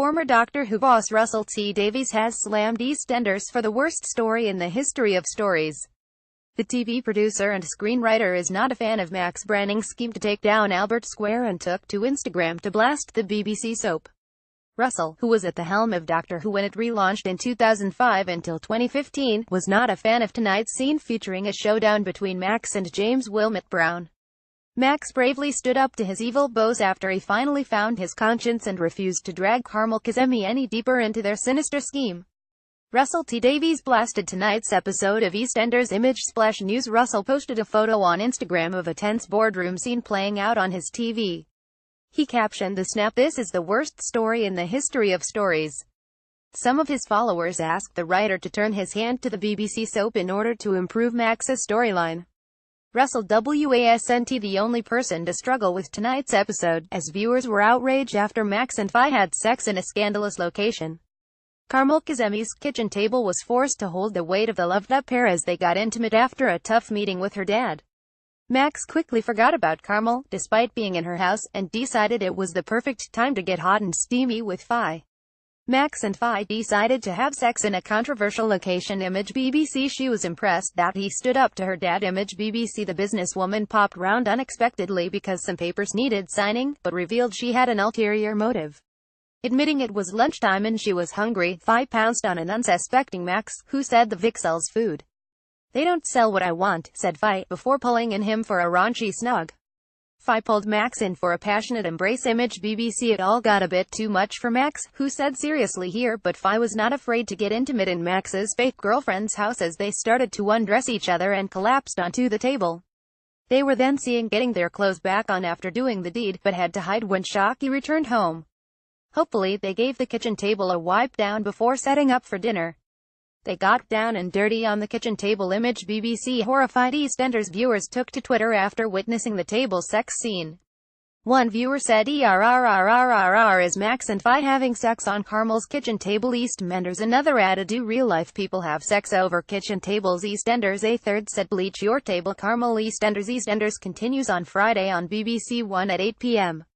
Former Doctor Who boss Russell T Davies has slammed EastEnders for the worst story in the history of stories. The TV producer and screenwriter is not a fan of Mac's branding scheme to take down Albert Square and took to Instagram to blast the BBC soap. Russell, who was at the helm of Doctor Who when it relaunched in 2005 until 2015, was not a fan of tonight's scene featuring a showdown between Max and James Wilmot Brown. Max bravely stood up to his evil boss after he finally found his conscience and refused to drag Carmel Kazemi any deeper into their sinister scheme. Russell T Davies blasted tonight's episode of EastEnders. Image splash news. Russell posted a photo on Instagram of a tense boardroom scene playing out on his TV. He captioned the snap, "This is the worst story in the history of stories." Some of his followers asked the writer to turn his hand to the BBC soap in order to improve Max's storyline. Russell wasn't the only person to struggle with tonight's episode, as viewers were outraged after Max and Vi had sex in a scandalous location. Carmel Kazemi's kitchen table was forced to hold the weight of the loved-up pair as they got intimate after a tough meeting with her dad. Max quickly forgot about Carmel, despite being in her house, and decided it was the perfect time to get hot and steamy with Vi. Max and Vi decided to have sex in a controversial location. Image BBC. She was impressed that he stood up to her dad. Image BBC. The businesswoman popped round unexpectedly because some papers needed signing, but revealed she had an ulterior motive. Admitting it was lunchtime and she was hungry, Vi pounced on an unsuspecting Max, who said the Vic sells food. "They don't sell what I want," said Vi, before pulling in him for a raunchy snug. Vi pulled Max in for a passionate embrace. Image BBC. It all got a bit too much for Max, who said seriously here, but Vi was not afraid to get intimate in Max's fake girlfriend's house as they started to undress each other and collapsed onto the table. They were then seen getting their clothes back on after doing the deed, but had to hide when Shockey returned home. Hopefully they gave the kitchen table a wipe down before setting up for dinner. They got down and dirty on the kitchen table. Image BBC. Horrified EastEnders viewers took to Twitter after witnessing the table sex scene. One viewer said, "Is Max and Vi having sex on Carmel's kitchen table?" EastEnders. Another added, "Do real-life people have sex over kitchen tables?" EastEnders. A third said, "Bleach your table, Carmel." EastEnders. EastEnders continues on Friday on BBC One at 8 p.m.